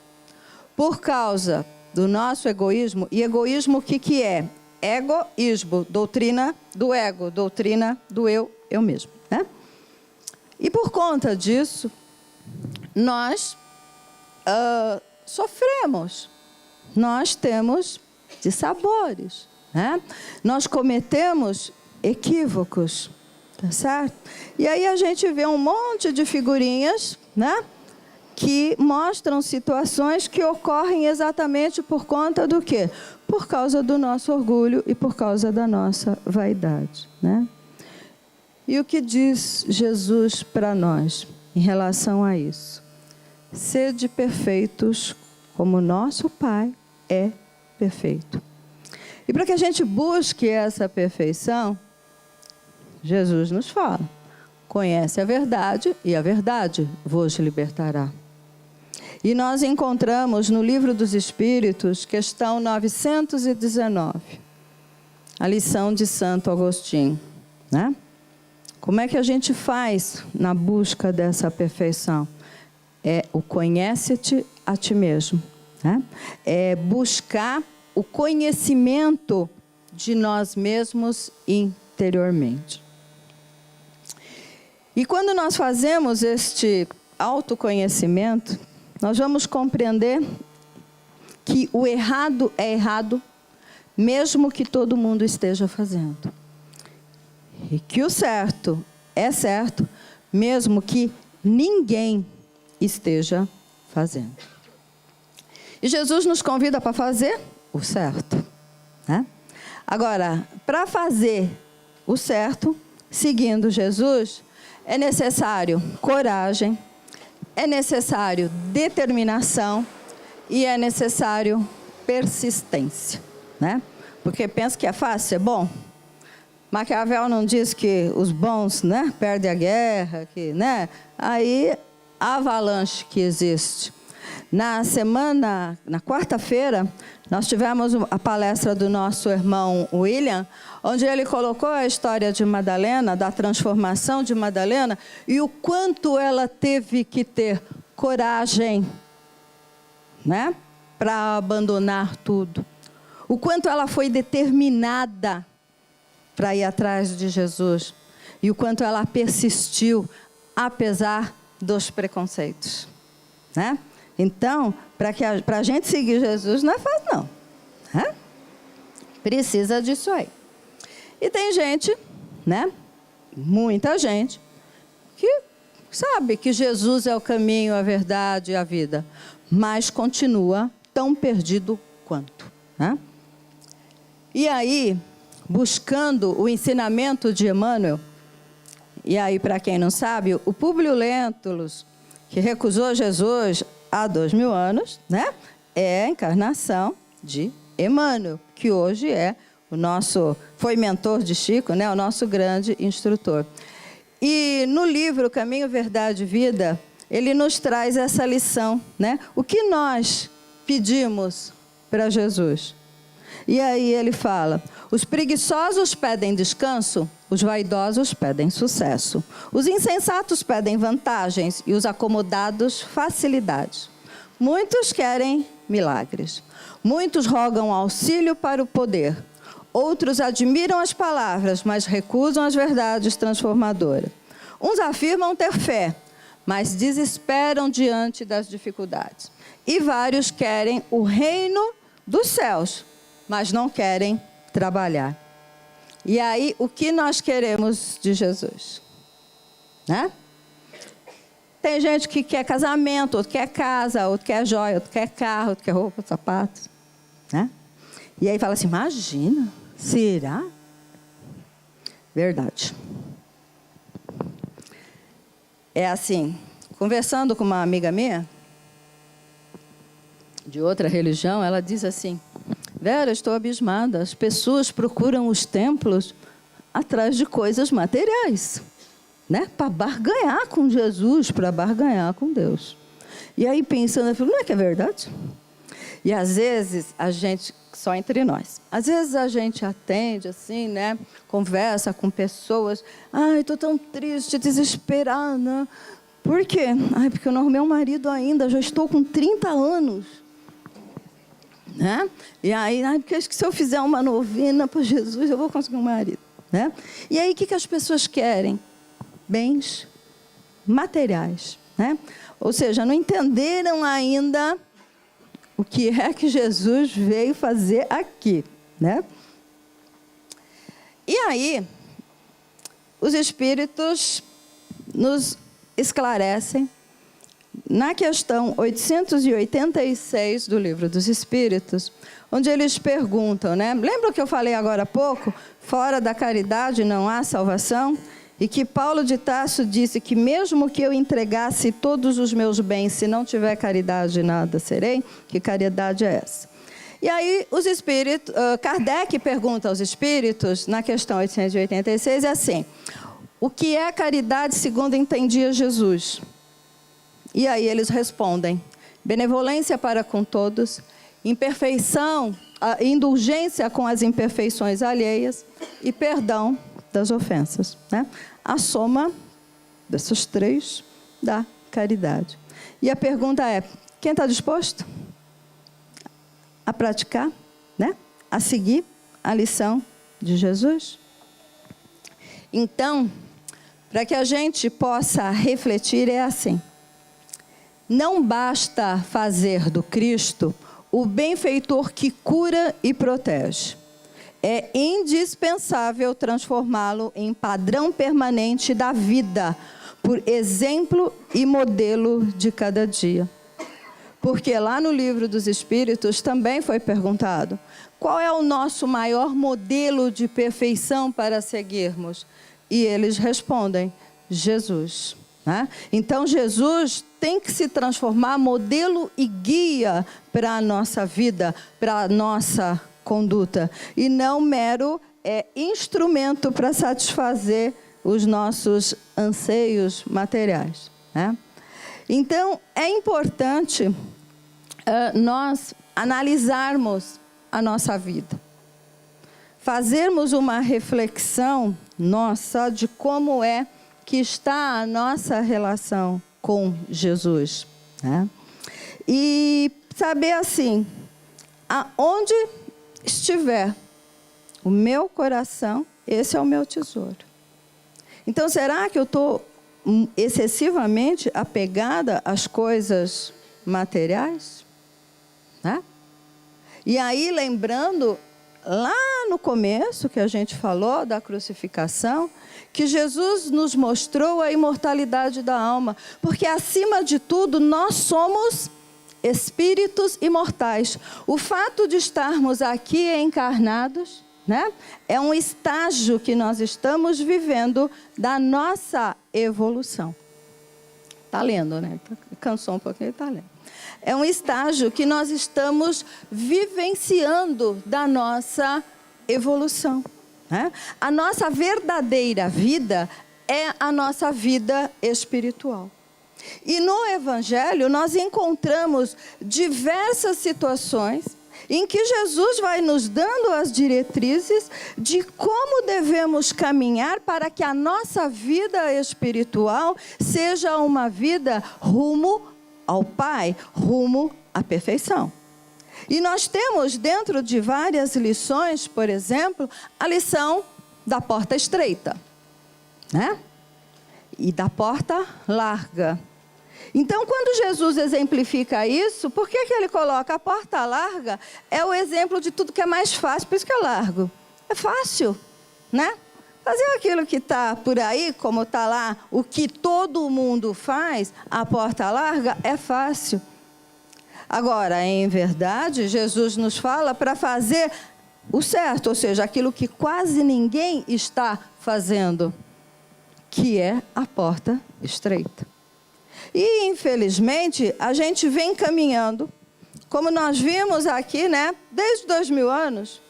por causa do nosso egoísmo, e egoísmo o que é? Egoísmo, doutrina do ego, doutrina do eu mesmo. Né? E por conta disso, nós sofremos, nós temos dissabores, né? Nós cometemos equívocos. Tá certo? E aí a gente vê um monte de figurinhas, né, que mostram situações que ocorrem exatamente por conta do quê? Por causa do nosso orgulho e por causa da nossa vaidade, né? E o que diz Jesus para nós em relação a isso? Sede perfeitos como nosso Pai é perfeito. E para que a gente busque essa perfeição, Jesus nos fala: conhece a verdade e a verdade vos libertará. E nós encontramos no Livro dos Espíritos, questão 919, a lição de Santo Agostinho, né? Como é que a gente faz na busca dessa perfeição? É o conhece-te a ti mesmo, né? É buscar o conhecimento de nós mesmos interiormente. E quando nós fazemos este autoconhecimento, nós vamos compreender que o errado é errado, mesmo que todo mundo esteja fazendo. E que o certo é certo, mesmo que ninguém esteja fazendo. E Jesus nos convida para fazer o certo, né? Agora, para fazer o certo, seguindo Jesus, é necessário coragem, é necessário determinação e é necessário persistência, né? Porque pensa que é fácil, é bom. Maquiavel não diz que os bons, né, perdem a guerra, que, né? Aí a avalanche que existe. Na quarta-feira, nós tivemos a palestra do nosso irmão William, onde ele colocou a história de Madalena, da transformação de Madalena, e o quanto ela teve que ter coragem, né, para abandonar tudo. O quanto ela foi determinada para ir atrás de Jesus. E o quanto ela persistiu, apesar dos preconceitos, né? Então, para a gente seguir Jesus não é fácil, não. Né? Precisa disso aí. E tem gente, né? Muita gente, que sabe que Jesus é o caminho, a verdade e a vida, mas continua tão perdido quanto. Né? E aí, buscando o ensinamento de Emmanuel, e aí, para quem não sabe, o Públio Lentulus, que recusou Jesus há 2000 anos, né? É a encarnação de Emmanuel, que hoje é foi mentor de Chico, né? O nosso grande instrutor. E no livro Caminho, Verdade e Vida, ele nos traz essa lição, né? O que nós pedimos para Jesus? E aí ele fala: os preguiçosos pedem descanso, os vaidosos pedem sucesso. Os insensatos pedem vantagens e os acomodados facilidades. Muitos querem milagres. Muitos rogam auxílio para o poder. Outros admiram as palavras, mas recusam as verdades transformadoras. Uns afirmam ter fé, mas desesperam diante das dificuldades. E vários querem o reino dos céus, mas não querem trabalhar. E aí, o que nós queremos de Jesus? Né? Tem gente que quer casamento, outro quer casa, outro quer joia, outro quer carro, outro quer roupa, sapato. Né? E aí fala assim, imagina, será? Verdade. É assim, conversando com uma amiga minha, de outra religião, ela diz assim: Vera, estou abismada, as pessoas procuram os templos atrás de coisas materiais, né? Para barganhar com Jesus, para barganhar com Deus. E aí pensando, eu falo, não é que é verdade? E às vezes a gente, só entre nós, às vezes a gente atende assim, né? Conversa com pessoas, ai, estou tão triste, desesperada. Por quê? Ai, porque eu não arrumei um marido ainda, já estou com 30 anos. Né? E aí, porque acho que se eu fizer uma novena para Jesus, eu vou conseguir um marido. Né? E aí, o que as pessoas querem? Bens materiais. Né? Ou seja, não entenderam ainda o que é que Jesus veio fazer aqui. Né? E aí, os Espíritos nos esclarecem na questão 886 do Livro dos Espíritos, onde eles perguntam, né? Lembra que eu falei agora há pouco? Fora da caridade não há salvação? E que Paulo de Tarso disse que mesmo que eu entregasse todos os meus bens, se não tiver caridade, nada serei? Que caridade é essa? E aí, os espíritos, Kardec pergunta aos espíritos, na questão 886, é assim: o que é caridade segundo entendia Jesus? E aí eles respondem: benevolência para com todos, imperfeição, indulgência com as imperfeições alheias e perdão das ofensas. Né? a soma desses três dá caridade. E a pergunta é, quem está disposto a praticar, né? A seguir a lição de Jesus? Então, para que a gente possa refletir, é assim. Não basta fazer do Cristo o benfeitor que cura e protege. É indispensável transformá-lo em padrão permanente da vida, por exemplo e modelo de cada dia. Porque lá no Livro dos Espíritos também foi perguntado, qual é o nosso maior modelo de perfeição para seguirmos? E eles respondem, Jesus. Né? Então, Jesus tem que se transformar modelo e guia para a nossa vida, para a nossa conduta, e não mero instrumento para satisfazer os nossos anseios materiais. Né? Então, é importante nós analisarmos a nossa vida, fazermos uma reflexão nossa de como é que está a nossa relação com Jesus. Né? E saber assim, aonde estiver o meu coração, esse é o meu tesouro. Então, será que eu estou excessivamente apegada às coisas materiais? Né? E aí, lembrando, lá no começo, que a gente falou da crucificação, que Jesus nos mostrou a imortalidade da alma, porque, acima de tudo, nós somos espíritos imortais. O fato de estarmos aqui encarnados, né, é um estágio que nós estamos vivendo da nossa evolução. Está lendo, né? Cansou um pouquinho, está lendo. É um estágio que nós estamos vivenciando da nossa evolução. Né? A nossa verdadeira vida é a nossa vida espiritual. E no Evangelho nós encontramos diversas situações em que Jesus vai nos dando as diretrizes de como devemos caminhar para que a nossa vida espiritual seja uma vida rumo ao Pai, rumo à perfeição. E nós temos dentro de várias lições, por exemplo, a lição da porta estreita, né? E da porta larga. Então, quando Jesus exemplifica isso, por que ele coloca a porta larga? É o exemplo de tudo que é mais fácil, por isso que é largo. É fácil, né? Fazer aquilo que está por aí, como está lá, o que todo mundo faz, a porta larga, é fácil. Agora, em verdade, Jesus nos fala para fazer o certo, ou seja, aquilo que quase ninguém está fazendo, que é a porta estreita. E, infelizmente, a gente vem caminhando, como nós vimos aqui, né, desde 2000 anos.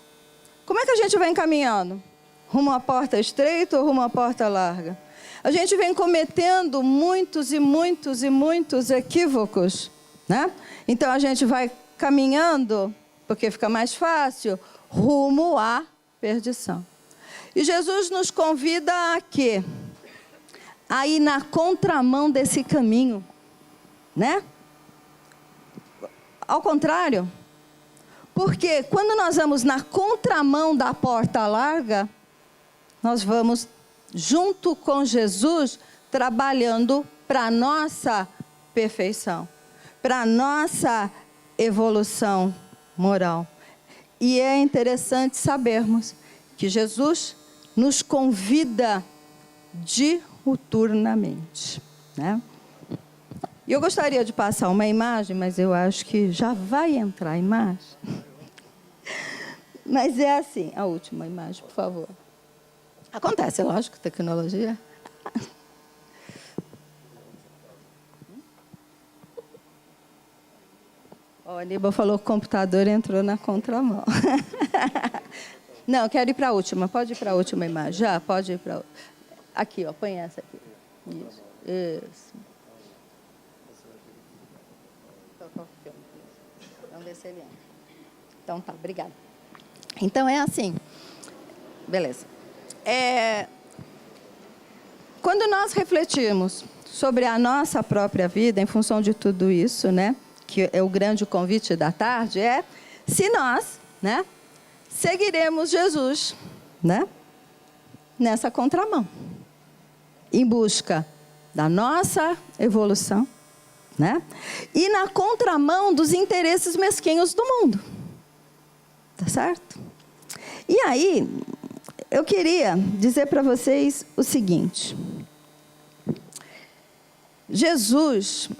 Como é que a gente vem caminhando? Rumo à porta estreita ou rumo à porta larga? A gente vem cometendo muitos e muitos e muitos equívocos, né? Então, a gente vai caminhando, porque fica mais fácil, rumo à perdição. E Jesus nos convida a quê? A ir na contramão desse caminho, né? Ao contrário, porque quando nós vamos na contramão da porta larga, nós vamos, junto com Jesus, trabalhando para a nossa perfeição, para a nossa evolução moral. E é interessante sabermos que Jesus nos convida diuturnamente, né? E eu gostaria de passar uma imagem, mas eu acho que já vai entrar a imagem. Mas é assim, a última imagem, por favor. Acontece, lógico, tecnologia. O Aníbal falou que o computador entrou na contramão. Não, eu quero ir para a última. Pode ir para a última imagem. Já, pode ir para a última. Aqui, ó, põe essa aqui. Isso. Isso. Vamos ver se ele entra. Então tá, obrigada. Então é assim. Beleza. quando nós refletirmos sobre a nossa própria vida, em função de tudo isso, né, que é o grande convite da tarde, é se nós, né, seguiremos Jesus, né, nessa contramão, em busca da nossa evolução, né, e na contramão dos interesses mesquinhos do mundo. Tá certo? E aí, eu queria dizer para vocês o seguinte. Jesus,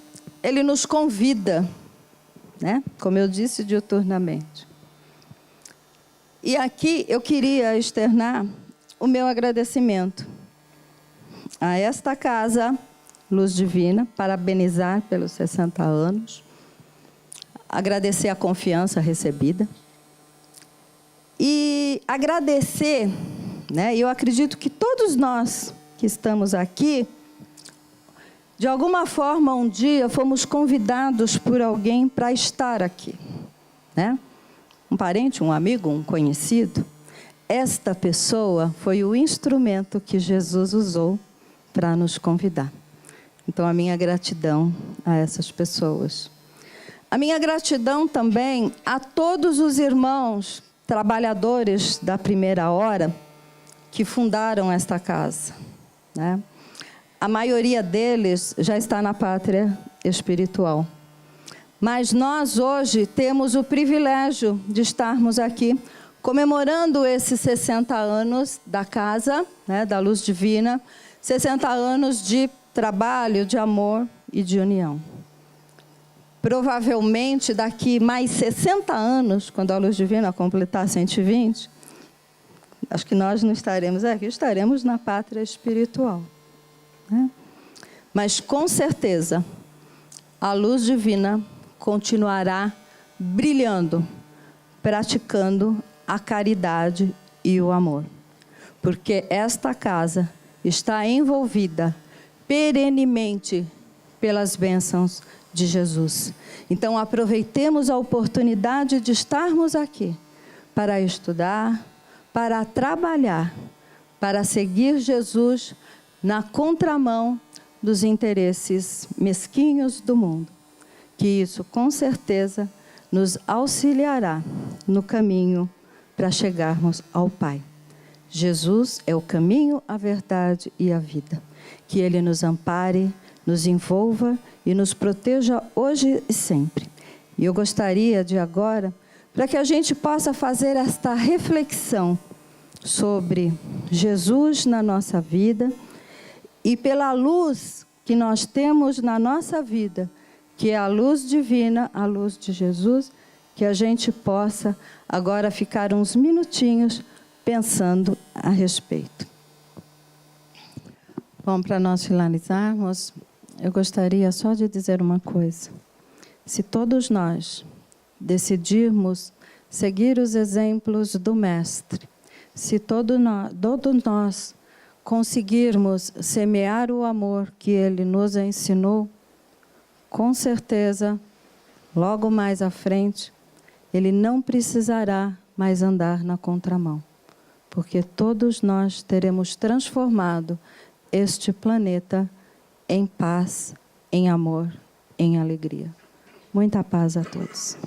ele nos convida, né? Como eu disse, diuturnamente. E aqui eu queria externar o meu agradecimento a esta casa, Luz Divina, parabenizar pelos 60 anos, agradecer a confiança recebida e agradecer, né? Eu acredito que todos nós que estamos aqui, de alguma forma, um dia, fomos convidados por alguém para estar aqui, né? Um parente, um amigo, um conhecido. Esta pessoa foi o instrumento que Jesus usou para nos convidar. Então, a minha gratidão a essas pessoas. A minha gratidão também a todos os irmãos trabalhadores da primeira hora que fundaram esta casa, né? A maioria deles já está na pátria espiritual. Mas nós hoje temos o privilégio de estarmos aqui comemorando esses 60 anos da casa, né, da Luz Divina, 60 anos de trabalho, de amor e de união. Provavelmente daqui mais 60 anos, quando a Luz Divina completar 120, acho que nós não estaremos aqui, estaremos na pátria espiritual. Né? Mas, com certeza, a Luz Divina continuará brilhando, praticando a caridade e o amor. Porque esta casa está envolvida perenemente pelas bênçãos de Jesus. Então, aproveitemos a oportunidade de estarmos aqui para estudar, para trabalhar, para seguir Jesus na contramão dos interesses mesquinhos do mundo. Que isso, com certeza, nos auxiliará no caminho para chegarmos ao Pai. Jesus é o caminho, a verdade e a vida. Que Ele nos ampare, nos envolva e nos proteja hoje e sempre. E eu gostaria de agora, para que a gente possa fazer esta reflexão sobre Jesus na nossa vida e pela luz que nós temos na nossa vida, que é a luz divina, a luz de Jesus, que a gente possa agora ficar uns minutinhos pensando a respeito. Bom, para nós finalizarmos, eu gostaria só de dizer uma coisa. Se todos nós decidirmos seguir os exemplos do Mestre, se todos nós conseguirmos semear o amor que Ele nos ensinou, com certeza, logo mais à frente, Ele não precisará mais andar na contramão, porque todos nós teremos transformado este planeta em paz, em amor, em alegria. Muita paz a todos.